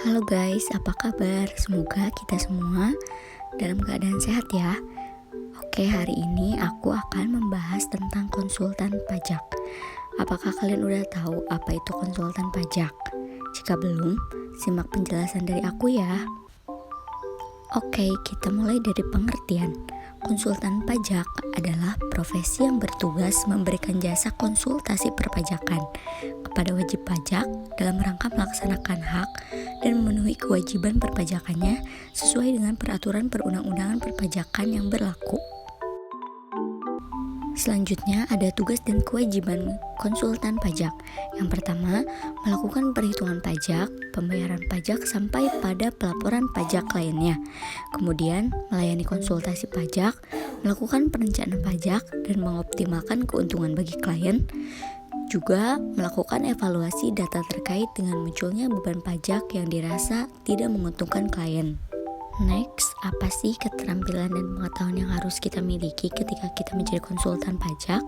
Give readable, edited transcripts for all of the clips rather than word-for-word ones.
Halo guys, apa kabar? Semoga kita semua dalam keadaan sehat ya. Oke, hari ini aku akan membahas tentang konsultan pajak. Apakah kalian udah tahu apa itu konsultan pajak? Jika belum, simak penjelasan dari aku ya. Oke, kita mulai dari pengertian. Konsultan pajak adalah profesi yang bertugas memberikan jasa konsultasi perpajakan kepada wajib pajak dalam rangka melaksanakan hak dan memenuhi kewajiban perpajakannya sesuai dengan peraturan perundang-undangan perpajakan yang berlaku. Selanjutnya ada tugas dan kewajiban konsultan pajak. Yang pertama, melakukan perhitungan pajak, pembayaran pajak sampai pada pelaporan pajak lainnya. Kemudian, melayani konsultasi pajak, melakukan perencanaan pajak dan mengoptimalkan keuntungan bagi klien. Juga melakukan evaluasi data terkait dengan munculnya beban pajak yang dirasa tidak menguntungkan klien. Next, apa sih keterampilan dan pengetahuan yang harus kita miliki ketika kita menjadi konsultan pajak?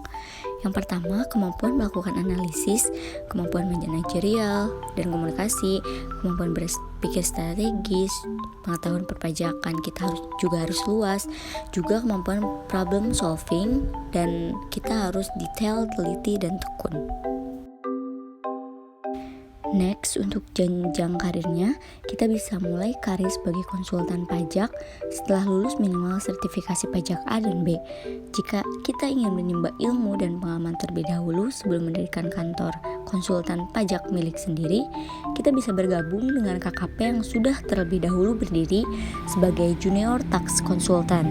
Yang pertama, kemampuan melakukan analisis, kemampuan manajerial dan komunikasi, kemampuan berpikir strategis, pengetahuan perpajakan kita juga harus luas, juga kemampuan problem solving, dan kita harus detail, teliti, dan tekun. Next, untuk jenjang karirnya, kita bisa mulai karir sebagai konsultan pajak setelah lulus minimal sertifikasi pajak A dan B. Jika kita ingin menimba ilmu dan pengalaman terlebih dahulu sebelum mendirikan kantor konsultan pajak milik sendiri, kita bisa bergabung dengan KKP yang sudah terlebih dahulu berdiri sebagai junior tax konsultan.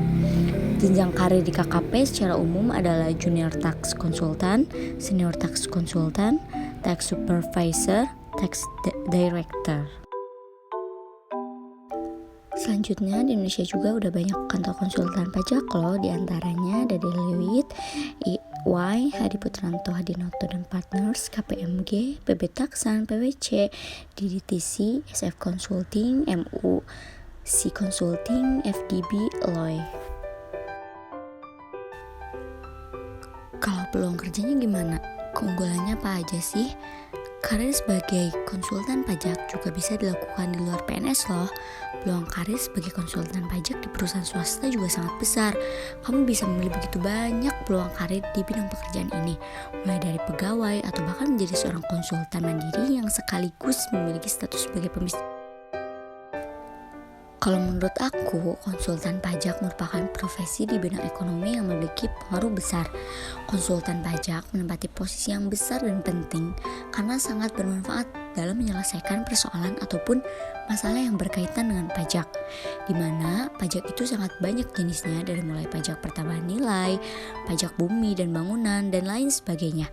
Jenjang karir di KKP secara umum adalah junior tax konsultan, senior tax konsultan, tax supervisor, tax director. Selanjutnya di Indonesia juga udah banyak kantor konsultan pajak loh, diantaranya ada Deloitte, EY, Hadi Putranto, Hadinoto dan Partners, KPMG, PB Taksan, PwC, DDTC, SF Consulting, MUC Consulting, FDB, Loy. Kalau peluang kerjanya gimana? Keunggulannya apa aja sih? Karir sebagai konsultan pajak juga bisa dilakukan di luar PNS loh. Peluang karir sebagai konsultan pajak di perusahaan swasta juga sangat besar. Kamu bisa memilih begitu banyak peluang karir di bidang pekerjaan ini, mulai dari pegawai atau bahkan menjadi seorang konsultan mandiri yang sekaligus memiliki status sebagai pembisnis. Kalau menurut aku, konsultan pajak merupakan profesi di bidang ekonomi yang memiliki pengaruh besar. Konsultan pajak menempati posisi yang besar dan penting karena sangat bermanfaat dalam menyelesaikan persoalan ataupun masalah yang berkaitan dengan pajak, di mana pajak itu sangat banyak jenisnya, dari mulai pajak pertambahan nilai, pajak bumi dan bangunan, dan lain sebagainya.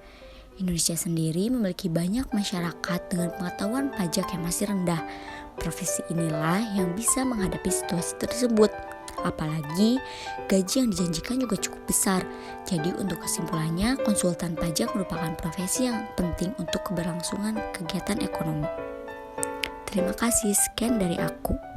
Indonesia sendiri memiliki banyak masyarakat dengan pengetahuan pajak yang masih rendah. Profesi inilah yang bisa menghadapi situasi tersebut. Apalagi gaji yang dijanjikan juga cukup besar. Jadi untuk kesimpulannya, konsultan pajak merupakan profesi yang penting untuk keberlangsungan kegiatan ekonomi. Terima kasih, sekian dari aku.